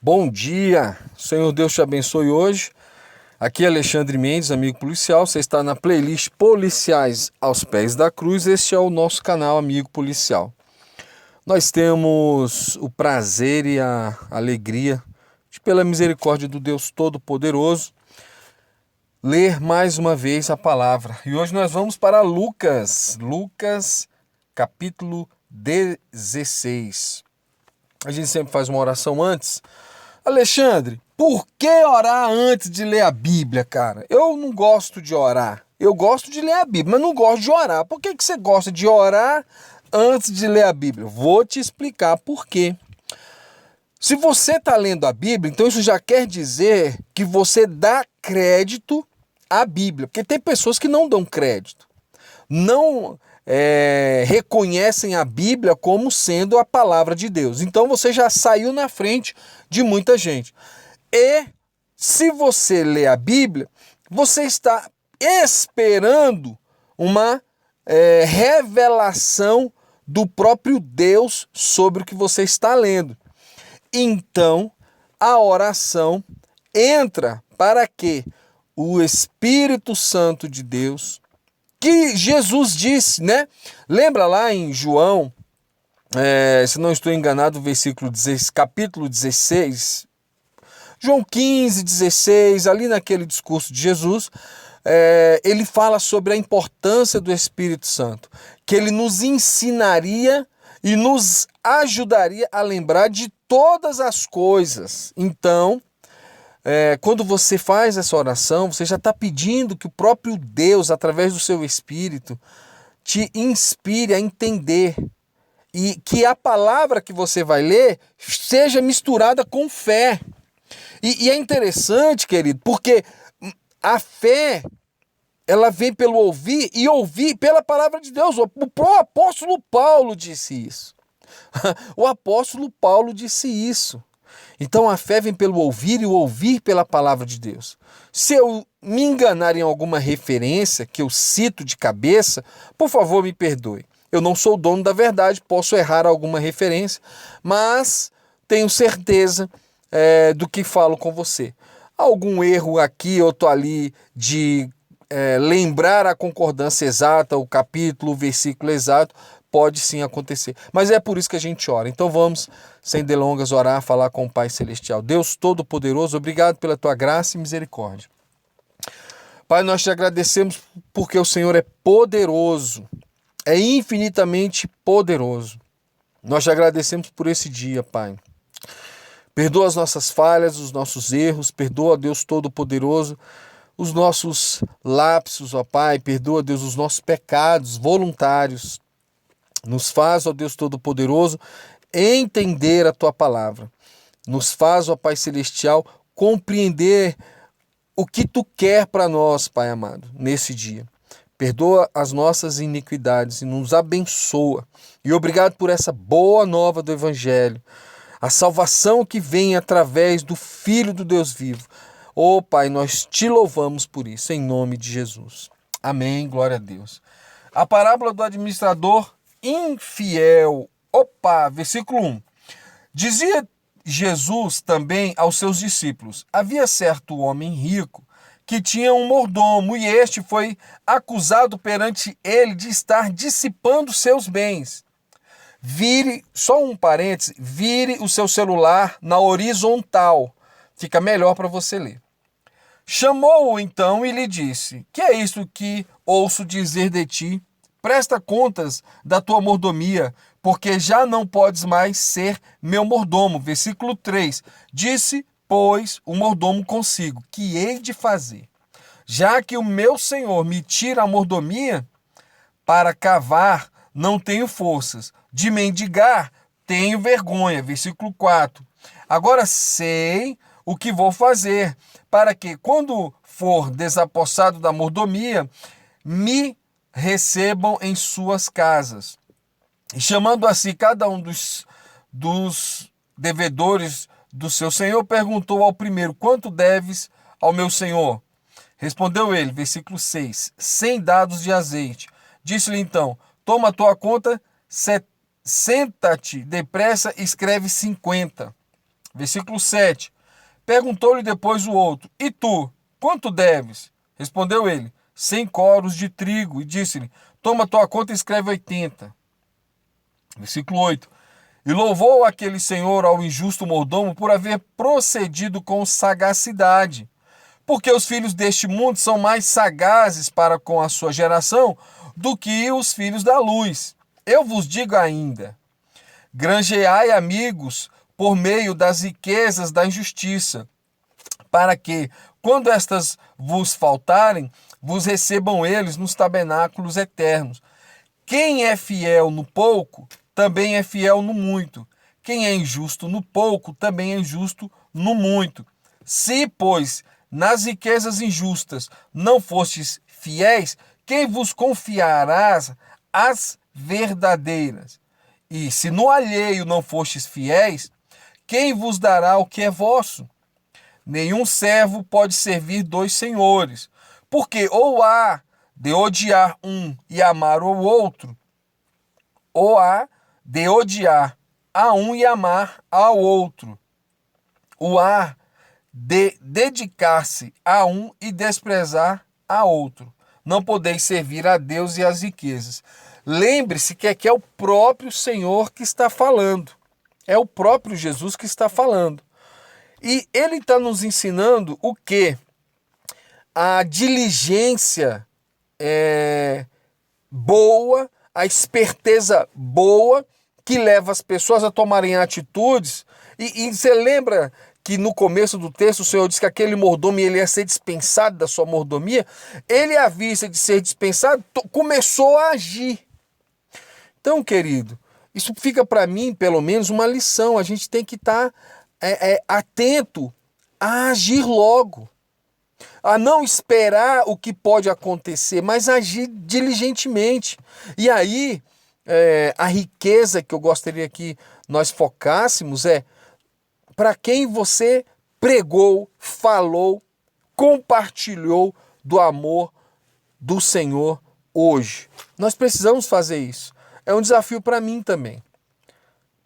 Bom dia, Senhor Deus te abençoe hoje. Aqui é Alexandre Mendes, amigo policial. Você está na playlist Policiais aos Pés da Cruz. Este é o nosso canal Amigo Policial. Nós temos o prazer e a alegria de, pela misericórdia do Deus Todo-Poderoso, ler mais uma vez a palavra. E hoje nós vamos para Lucas capítulo 16. A gente sempre faz uma oração antes. Alexandre, por que orar antes de ler a Bíblia, cara? Eu não gosto de orar. Eu gosto de ler a Bíblia, mas não gosto de orar. Por que você gosta de orar antes de ler a Bíblia? Vou te explicar por quê. Se você está lendo a Bíblia, então isso já quer dizer que você dá crédito à Bíblia. Porque tem pessoas que não dão crédito. Não reconhecem a Bíblia como sendo a palavra de Deus. Então você já saiu na frente de muita gente. E se você lê a Bíblia, você está esperando uma revelação do próprio Deus sobre o que você está lendo. Então a oração entra para que o Espírito Santo de Deus, que Jesus disse, né? Lembra lá em João, se não estou enganado, capítulo 16, João 15, 16, ali naquele discurso de Jesus, ele fala sobre a importância do Espírito Santo, que ele nos ensinaria e nos ajudaria a lembrar de todas as coisas. Então, quando você faz essa oração, você já está pedindo que o próprio Deus, através do seu Espírito, te inspire a entender e que a palavra que você vai ler seja misturada com fé. E é interessante, querido, porque a fé, ela vem pelo ouvir e ouvir pela palavra de Deus. O apóstolo Paulo disse isso. O apóstolo Paulo disse isso. Então a fé vem pelo ouvir e o ouvir pela palavra de Deus. Se eu me enganar em alguma referência que eu cito de cabeça, por favor me perdoe. Eu não sou o dono da verdade, posso errar alguma referência, mas tenho certeza do que falo com você. Algum erro aqui, outro ali de lembrar a concordância exata, o capítulo, o versículo exato, pode sim acontecer. Mas é por isso que a gente ora. Então vamos, sem delongas, orar, falar com o Pai Celestial. Deus Todo-Poderoso, obrigado pela tua graça e misericórdia. Pai, nós te agradecemos porque o Senhor é poderoso, é infinitamente poderoso. Nós te agradecemos por esse dia, Pai. Perdoa as nossas falhas, os nossos erros, perdoa, Deus Todo-Poderoso, os nossos lapsos, ó Pai, perdoa, Deus, os nossos pecados voluntários. Nos faz, ó Deus Todo-Poderoso, entender a Tua palavra. Nos faz, ó Pai Celestial, compreender o que Tu quer para nós, Pai amado, nesse dia. Perdoa as nossas iniquidades e nos abençoa. E obrigado por essa boa nova do Evangelho. A salvação que vem através do Filho do Deus vivo. Ó Pai, nós Te louvamos por isso, em nome de Jesus. Amém, glória a Deus. A parábola do administrador infiel. Versículo 1. Dizia Jesus também aos seus discípulos: havia certo homem rico que tinha um mordomo, e este foi acusado perante ele de estar dissipando seus bens. Só um parêntese, vire o seu celular na horizontal. Fica melhor para você ler. Chamou-o então e lhe disse: que é isso que ouço dizer de ti? Presta contas da tua mordomia, porque já não podes mais ser meu mordomo. Versículo 3. Disse, pois, o mordomo consigo: que hei de fazer? Já que o meu senhor me tira a mordomia, para cavar não tenho forças, de mendigar tenho vergonha. Versículo 4. Agora sei o que vou fazer, para que, quando for desapossado da mordomia, me recebam em suas casas. E chamando a si cada um dos devedores do seu senhor, perguntou ao primeiro: quanto deves ao meu senhor? Respondeu ele, versículo 6, 100 dados de azeite. Disse-lhe então: toma a tua conta, senta-te depressa e escreve 50. Versículo 7. Perguntou-lhe depois o outro: E tu, quanto deves? Respondeu ele: 100 coros de trigo. E disse-lhe: Toma tua conta e escreve 80. Versículo 8. E louvou aquele senhor ao injusto mordomo por haver procedido com sagacidade. Porque os filhos deste mundo são mais sagazes para com a sua geração do que os filhos da luz. Eu vos digo ainda: granjeai amigos por meio das riquezas da injustiça, para que, quando estas vos faltarem, vos recebam eles nos tabernáculos eternos. Quem é fiel no pouco, também é fiel no muito. Quem é injusto no pouco, também é injusto no muito. Se, pois, nas riquezas injustas não fostes fiéis, quem vos confiará as verdadeiras? E se no alheio não fostes fiéis, quem vos dará o que é vosso? Nenhum servo pode servir dois senhores, porque ou há de odiar um e amar o outro, ou há de odiar a um e amar ao outro. Ou há de dedicar-se a um e desprezar a outro. Não podeis servir a Deus e às riquezas. Lembre-se que aqui é o próprio Senhor que está falando. É o próprio Jesus que está falando. E ele está nos ensinando o quê? A diligência boa, a esperteza boa que leva as pessoas a tomarem atitudes. E você lembra que no começo do texto o Senhor disse que aquele mordomo ele ia ser dispensado da sua mordomia? Ele, à vista de ser dispensado, começou a agir. Então, querido, isso fica para mim, pelo menos, uma lição. A gente tem que estar atento a agir logo, a não esperar o que pode acontecer, mas agir diligentemente. E aí, a riqueza que eu gostaria que nós focássemos é para quem você pregou, falou, compartilhou do amor do Senhor hoje. Nós precisamos fazer isso. É um desafio para mim também.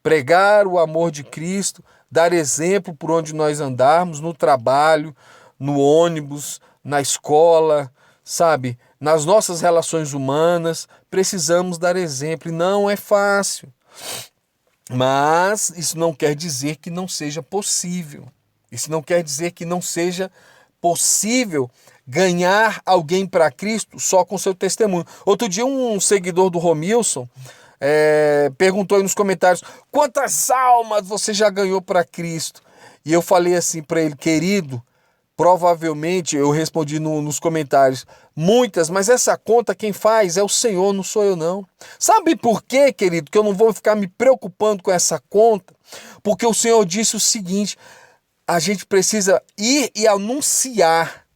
Pregar o amor de Cristo, dar exemplo por onde nós andarmos, no trabalho, no ônibus, na escola, sabe? Nas nossas relações humanas, precisamos dar exemplo. E não é fácil. Mas isso não quer dizer que não seja possível. Isso não quer dizer que não seja possível ganhar alguém para Cristo só com seu testemunho. Outro dia um seguidor do Romilson perguntou aí nos comentários: quantas almas você já ganhou para Cristo? E eu falei assim para ele: querido, provavelmente, eu respondi nos comentários, muitas, mas essa conta quem faz é o Senhor, não sou eu não. Sabe por quê, querido, que eu não vou ficar me preocupando com essa conta? Porque o Senhor disse o seguinte: a gente precisa ir e anunciar.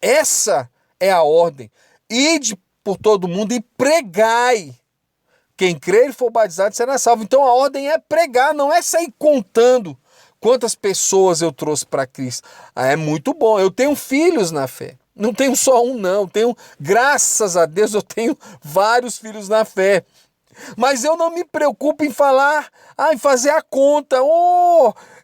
Essa é a ordem. Ide por todo mundo e pregai. Quem crer e for batizado será salvo. Então a ordem é pregar, não é sair contando quantas pessoas eu trouxe para Cristo. É muito bom. Eu tenho filhos na fé. Não tenho só um, não. Graças a Deus, eu tenho vários filhos na fé. Mas eu não me preocupo em falar, em fazer a conta.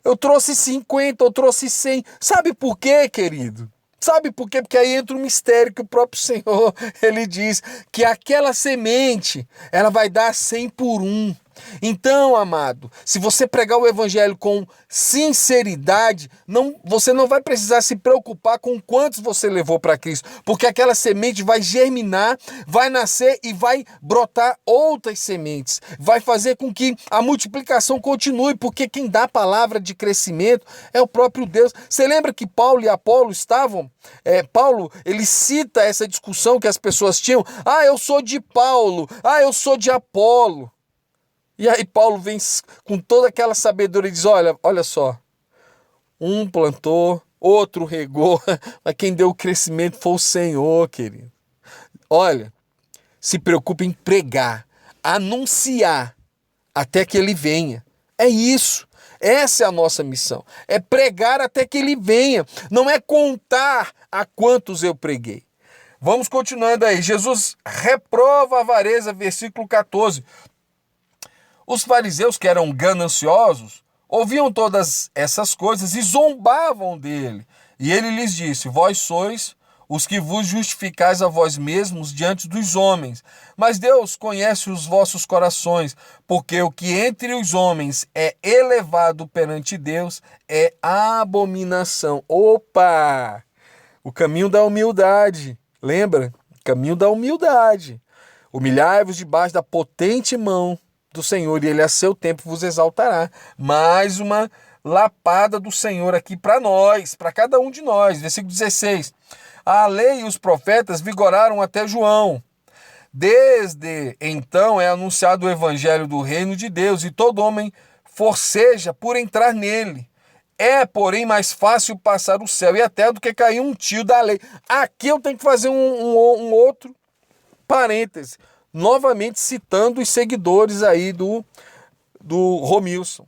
Eu trouxe 50, eu trouxe 100. Sabe por quê, querido? Sabe por quê? Porque aí entra um mistério que o próprio Senhor, ele diz que aquela semente, ela vai dar 100 por 1. Então, amado, se você pregar o evangelho com sinceridade, você não vai precisar se preocupar com quantos você levou para Cristo, porque aquela semente vai germinar, vai nascer e vai brotar outras sementes, vai fazer com que a multiplicação continue, porque quem dá a palavra de crescimento é o próprio Deus. Você lembra que Paulo e Apolo estavam? Paulo, ele cita essa discussão que as pessoas tinham: eu sou de Paulo, eu sou de Apolo. E aí Paulo vem com toda aquela sabedoria e diz: olha só, um plantou, outro regou, mas quem deu o crescimento foi o Senhor, querido. Olha, se preocupe em pregar, anunciar, até que ele venha. É isso, essa é a nossa missão, é pregar até que ele venha, não é contar a quantos eu preguei. Vamos continuando aí. Jesus reprova a avareza, versículo 14. Os fariseus, que eram gananciosos, ouviam todas essas coisas e zombavam dele. E ele lhes disse: vós sois os que vos justificais a vós mesmos diante dos homens. Mas Deus conhece os vossos corações, porque o que entre os homens é elevado perante Deus é abominação. Opa! O caminho da humildade. Lembra? Caminho da humildade. Humilhai-vos debaixo da potente mão do Senhor, e ele a seu tempo vos exaltará. Mais uma lapada do Senhor aqui para nós, para cada um de nós. Versículo 16. A lei e os profetas vigoraram até João. Desde então é anunciado o evangelho do reino de Deus, e todo homem forceja por entrar nele. É, porém, mais fácil passar o céu e a terra do que cair um tio da lei. Aqui eu tenho que fazer um outro parêntese, novamente citando os seguidores aí do Romilson.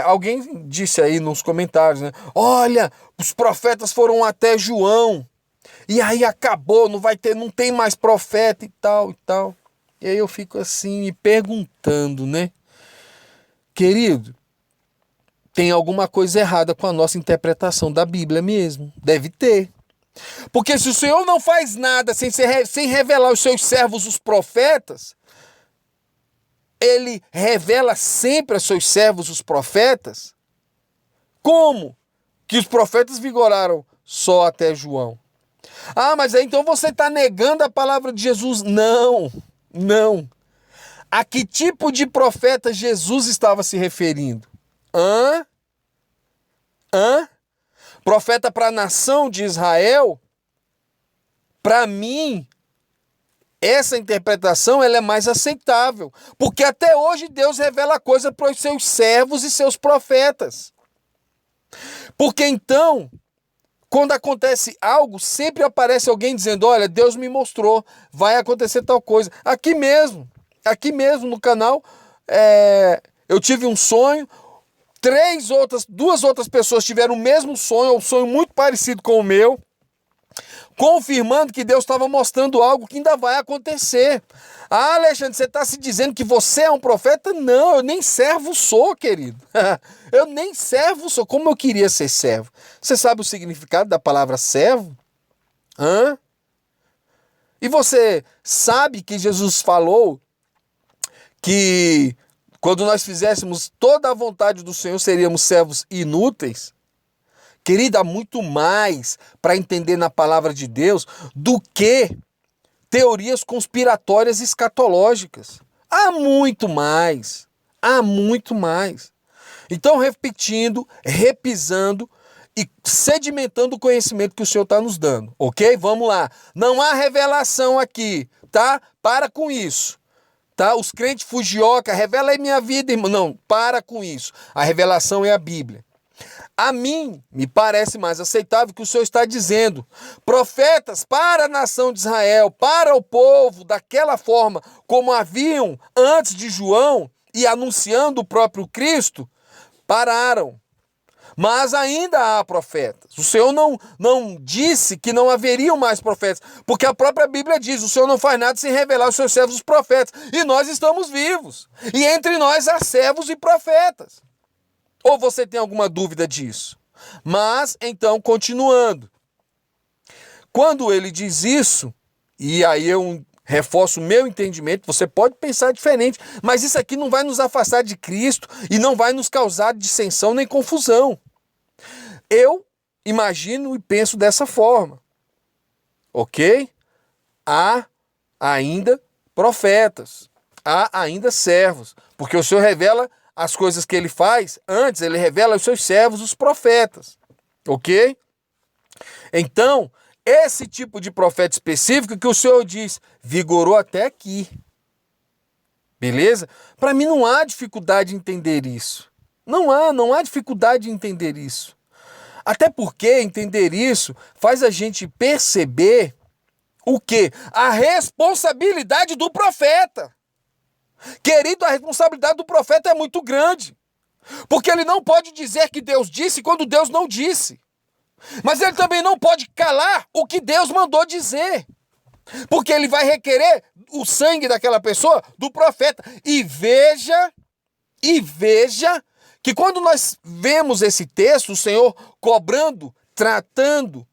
Alguém disse aí nos comentários, né? Olha, os profetas foram até João, e aí acabou, não tem mais profeta e tal e tal. E aí eu fico assim me perguntando, né? Querido, tem alguma coisa errada com a nossa interpretação da Bíblia mesmo. Deve ter. Porque se o Senhor não faz nada sem revelar aos seus servos, os profetas, ele revela sempre aos seus servos, os profetas. Como que os profetas vigoraram só até João? Ah, mas aí então você está negando a palavra de Jesus. Não, não. A que tipo de profeta Jesus estava se referindo? Profeta para a nação de Israel? Para mim, essa interpretação ela é mais aceitável. Porque até hoje Deus revela coisa para os seus servos e seus profetas. Porque então, quando acontece algo, sempre aparece alguém dizendo: olha, Deus me mostrou, vai acontecer tal coisa. Aqui mesmo no canal, eu tive um sonho. Duas outras pessoas tiveram o mesmo sonho, um sonho muito parecido com o meu, confirmando que Deus estava mostrando algo que ainda vai acontecer. Ah, Alexandre, você está se dizendo que você é um profeta? Não, eu nem servo sou, querido. Eu nem servo sou. Como eu queria ser servo. Você sabe o significado da palavra servo? E você sabe que Jesus falou que quando nós fizéssemos toda a vontade do Senhor, seríamos servos inúteis? Querida, há muito mais para entender na palavra de Deus do que teorias conspiratórias escatológicas. Há muito mais. Então, repetindo, repisando e sedimentando o conhecimento que o Senhor está nos dando, ok? Vamos lá. Não há revelação aqui, tá? Para com isso. Tá? Os crentes fugioca, revela aí minha vida, irmão. Não, para com isso. A revelação é a Bíblia. A mim, me parece mais aceitável que o Senhor está dizendo. Profetas para a nação de Israel, para o povo, daquela forma como haviam antes de João e anunciando o próprio Cristo, pararam. Mas ainda há profetas. O Senhor não disse que não haveriam mais profetas, porque a própria Bíblia diz: o Senhor não faz nada sem revelar aos seus servos os profetas. E nós estamos vivos. E entre nós há servos e profetas. Ou você tem alguma dúvida disso? Mas, então, continuando. Quando ele diz isso, e aí eu reforço o meu entendimento, você pode pensar diferente, mas isso aqui não vai nos afastar de Cristo e não vai nos causar dissensão nem confusão. Eu imagino e penso dessa forma, ok? Há ainda profetas, há ainda servos, porque o Senhor revela as coisas que ele faz, antes ele revela aos seus servos, os profetas, ok? Então, esse tipo de profeta específico que o Senhor diz, vigorou até aqui. Beleza? Para mim não há dificuldade em entender isso. Não há dificuldade em entender isso. Até porque entender isso faz a gente perceber o quê? A responsabilidade do profeta. Querido, a responsabilidade do profeta é muito grande. Porque ele não pode dizer que Deus disse quando Deus não disse. Mas ele também não pode calar o que Deus mandou dizer. Porque ele vai requerer o sangue daquela pessoa, do profeta. E veja E veja que quando nós vemos esse texto, o Senhor cobrando, tratando,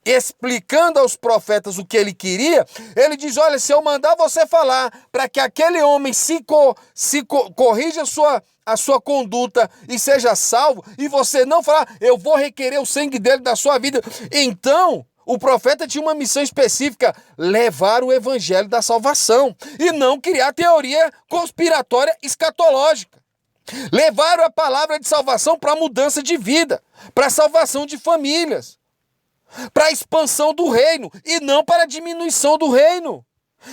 explicando aos profetas o que ele queria, ele diz, olha, se eu mandar você falar para que aquele homem corrija a sua conduta e seja salvo, e você não falar, eu vou requerer o sangue dele da sua vida. Então, o profeta tinha uma missão específica, levar o evangelho da salvação, e não criar teoria conspiratória escatológica. Levar a palavra de salvação para a mudança de vida, para a salvação de famílias, para a expansão do reino e não para a diminuição do reino.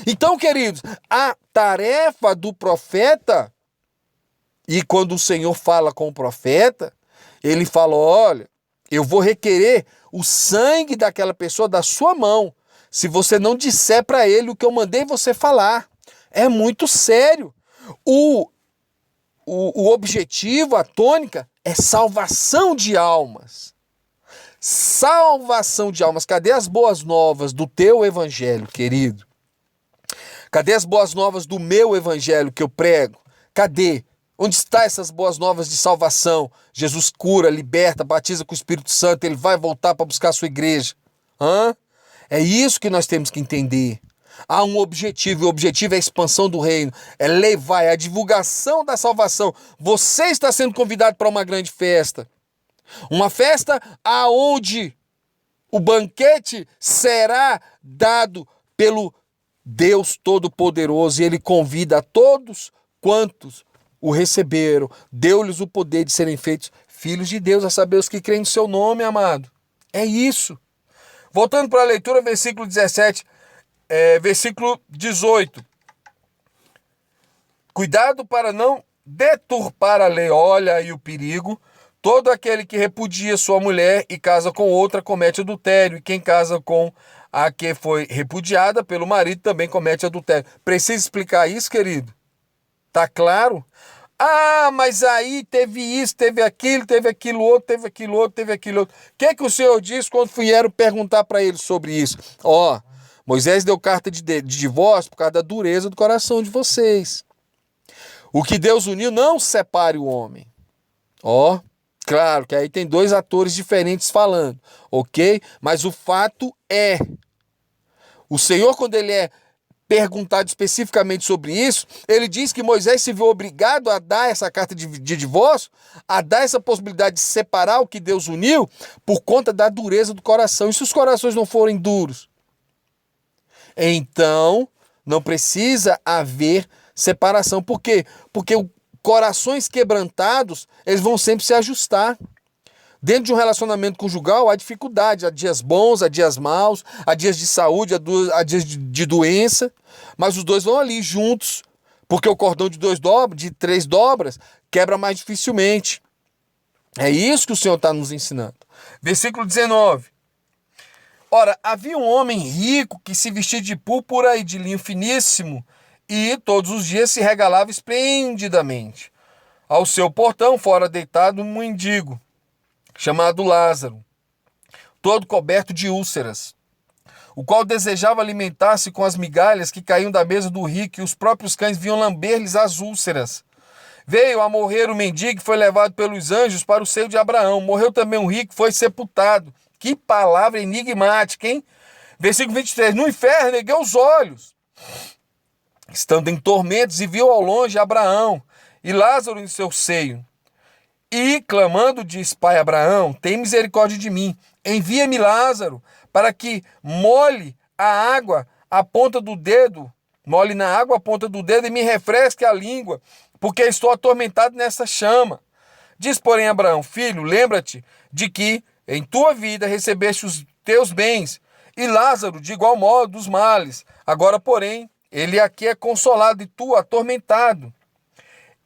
Então, queridos, a tarefa do profeta, e quando o Senhor fala com o profeta, ele fala, olha, eu vou requerer o sangue daquela pessoa da sua mão, se você não disser para ele o que eu mandei você falar. É muito sério. O objetivo, a tônica, é salvação de almas. Salvação de almas. Cadê as boas novas do teu evangelho, querido? Cadê as boas novas do meu evangelho que eu prego? Cadê? Onde estão essas boas novas de salvação? Jesus cura, liberta, batiza com o Espírito Santo, ele vai voltar para buscar a sua igreja. É isso que nós temos que entender. Há um objetivo, e o objetivo é a expansão do reino, é levar, é a divulgação da salvação. Você está sendo convidado para uma grande festa. Uma festa aonde o banquete será dado pelo Deus Todo-Poderoso, e ele convida a todos quantos o receberam, deu-lhes o poder de serem feitos filhos de Deus, a saber, os que creem no seu nome, amado. É isso. Voltando para a leitura, versículo 17, versículo 18. Cuidado para não deturpar a lei, olha aí o perigo. Todo aquele que repudia sua mulher e casa com outra comete adultério, e quem casa com a que foi repudiada pelo marido também comete adultério. Precisa explicar isso, querido? Tá claro? Ah, mas aí teve isso, teve aquilo outro, teve aquilo outro, teve aquilo outro. O que o Senhor disse quando vieram perguntar para ele sobre isso? Moisés deu carta de divórcio por causa da dureza do coração de vocês. O que Deus uniu, não separe o homem. Claro que aí tem dois atores diferentes falando, ok? Mas o fato é, o Senhor, quando ele é perguntado especificamente sobre isso, ele diz que Moisés se viu obrigado a dar essa carta de divórcio, a dar essa possibilidade de separar o que Deus uniu, por conta da dureza do coração. E se os corações não forem duros? Então, não precisa haver separação. Por quê? Porque corações quebrantados, eles vão sempre se ajustar. Dentro de um relacionamento conjugal, há dificuldade, há dias bons, há dias maus, há dias de saúde, há dias de doença, mas os dois vão ali juntos, porque o cordão de 3 dobras quebra mais dificilmente. É isso que o Senhor está nos ensinando. Versículo 19. Ora, havia um homem rico que se vestia de púrpura e de linho finíssimo, e todos os dias se regalava esplendidamente. Ao seu portão, fora deitado um mendigo, chamado Lázaro, todo coberto de úlceras, o qual desejava alimentar-se com as migalhas que caíam da mesa do rico, e os próprios cães vinham lamber-lhes as úlceras. Veio a morrer o mendigo e foi levado pelos anjos para o seio de Abraão. Morreu também um rico e foi sepultado. Que palavra enigmática, hein? Versículo 23. No inferno ergueu os olhos, estando em tormentos, e viu ao longe Abraão e Lázaro em seu seio. E, clamando, diz: Pai Abraão, tem misericórdia de mim. Envia-me Lázaro, para que molhe a água a ponta do dedo, molhe na água a ponta do dedo e me refresque a língua, porque estou atormentado nessa chama. Diz, porém, Abraão: Filho, lembra-te de que em tua vida recebeste os teus bens, e Lázaro, de igual modo, dos males. Agora, porém, ele aqui é consolado e tu atormentado.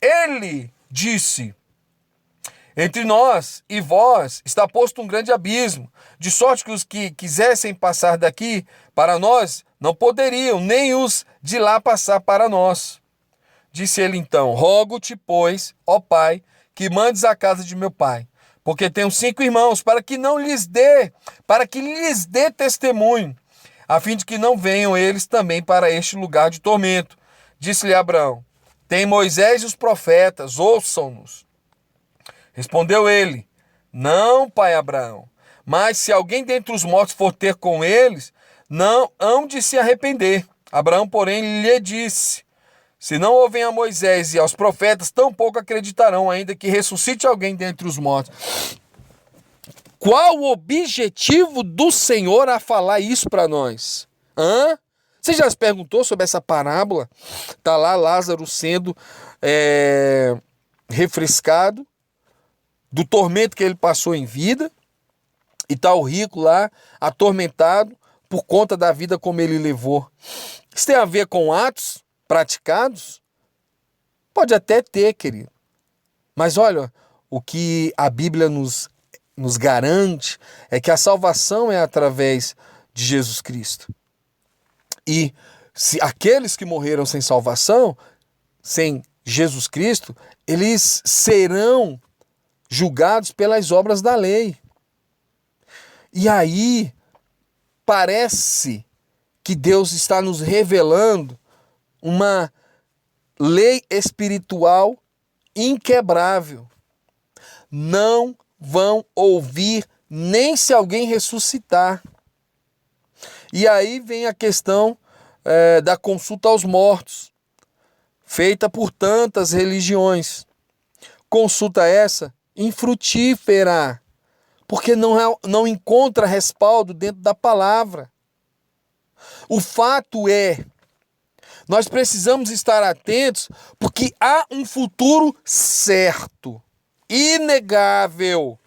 Ele disse: Entre nós e vós está posto um grande abismo, de sorte que os que quisessem passar daqui para nós não poderiam, nem os de lá passar para nós. Disse ele então: Rogo-te, pois, ó Pai, que mandes à casa de meu pai, porque tenho 5 irmãos, para que lhes dê testemunho, a fim de que não venham eles também para este lugar de tormento. Disse-lhe Abraão: Tem Moisés e os profetas, ouçam-nos. Respondeu ele: Não, pai Abraão, mas se alguém dentre os mortos for ter com eles, não hão de se arrepender. Abraão, porém, lhe disse: Se não ouvem a Moisés e aos profetas, tampouco acreditarão, ainda que ressuscite alguém dentre os mortos. Qual o objetivo do Senhor a falar isso para nós? Você já se perguntou sobre essa parábola? Está lá Lázaro sendo refrescado do tormento que ele passou em vida, e está o rico lá atormentado por conta da vida como ele levou. Isso tem a ver com atos praticados? Pode até ter, querido. Mas olha, o que a Bíblia nos garante é que a salvação é através de Jesus Cristo. E se aqueles que morreram sem salvação, sem Jesus Cristo, eles serão julgados pelas obras da lei. E aí parece que Deus está nos revelando uma lei espiritual inquebrável. Não vão ouvir nem se alguém ressuscitar. E aí vem a questão da consulta aos mortos, feita por tantas religiões. Consulta essa infrutífera, porque não encontra respaldo dentro da palavra. O fato é, nós precisamos estar atentos, porque há um futuro certo, inegável.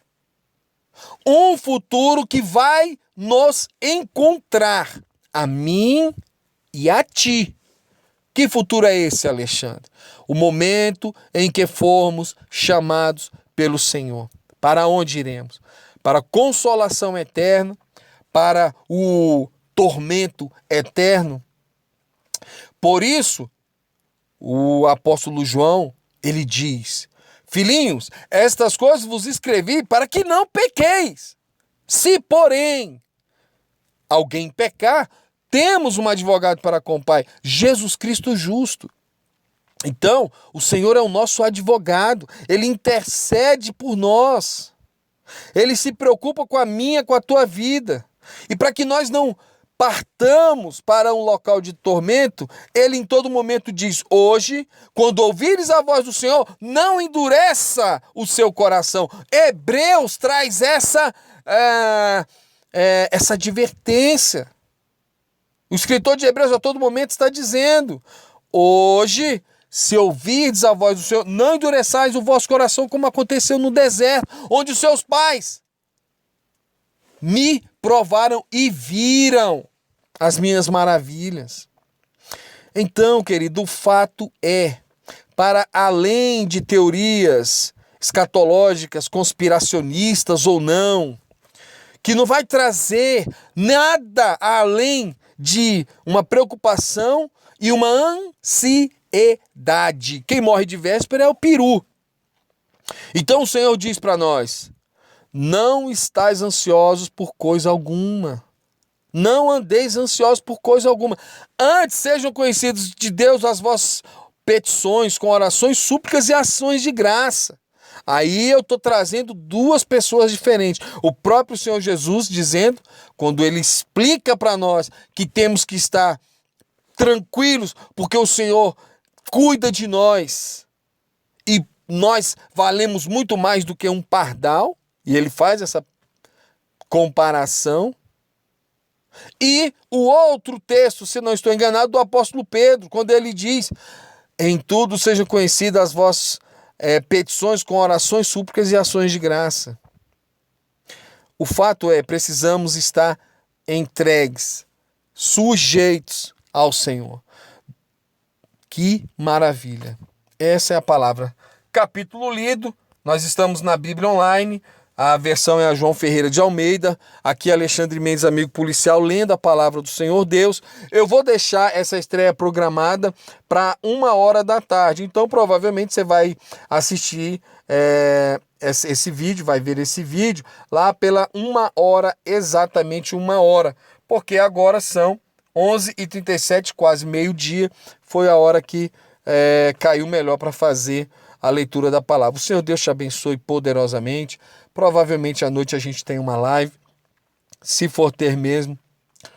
Um futuro que vai nos encontrar, a mim e a ti. Que futuro é esse, Alexandre? O momento em que formos chamados pelo Senhor. Para onde iremos? Para a consolação eterna, para o tormento eterno. Por isso, o apóstolo João, ele diz: Filhinhos, estas coisas vos escrevi para que não pequeis. Se, porém, alguém pecar, temos um advogado para com o Pai, Jesus Cristo justo. Então, o Senhor é o nosso advogado, Ele intercede por nós, Ele se preocupa com a minha, com a tua vida. E para que nós não partamos para um local de tormento, Ele em todo momento diz: hoje, quando ouvires a voz do Senhor, não endureça o seu coração. Hebreus traz essa advertência. O escritor de Hebreus a todo momento está dizendo: hoje, se ouvirdes a voz do Senhor, não endureçais o vosso coração, como aconteceu no deserto, onde os seus pais me provaram e viram as minhas maravilhas. Então, querido, o fato é, para além de teorias escatológicas, conspiracionistas ou não, que não vai trazer nada além de uma preocupação e uma ansiedade. Quem morre de véspera é o peru. Então o Senhor diz para nós: não estais ansiosos por coisa alguma. Não andeis ansiosos por coisa alguma. Antes sejam conhecidos de Deus as vossas petições com orações, súplicas e ações de graça. Aí eu estou trazendo duas pessoas diferentes. O próprio Senhor Jesus dizendo, quando Ele explica para nós que temos que estar tranquilos, porque o Senhor cuida de nós e nós valemos muito mais do que um pardal, e Ele faz essa comparação. E o outro texto, se não estou enganado, do apóstolo Pedro, quando ele diz: em tudo sejam conhecidas as vossas petições com orações, súplicas e ações de graça. O fato é, precisamos estar entregues, sujeitos ao Senhor. Que maravilha! Essa é a palavra. Capítulo lido, nós estamos na Bíblia Online, a versão é a João Ferreira de Almeida, aqui Alexandre Mendes, amigo policial, lendo a palavra do Senhor Deus. Eu vou deixar essa estreia programada para 1h da tarde, então provavelmente você vai assistir esse vídeo, vai ver esse vídeo lá pela 1h, exatamente 1h, porque agora são 11h37, quase meio-dia, foi a hora que caiu melhor para fazer a leitura da palavra. O Senhor Deus te abençoe poderosamente. Provavelmente à noite a gente tem uma live. Se for ter mesmo,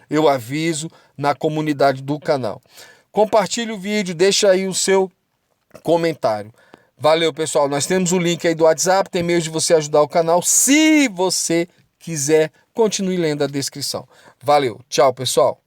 eu aviso na comunidade do canal. Compartilhe o vídeo, deixa aí o seu comentário. Valeu, pessoal. Nós temos o link aí do WhatsApp, tem meios de você ajudar o canal. Se você quiser, continue lendo a descrição. Valeu. Tchau, pessoal.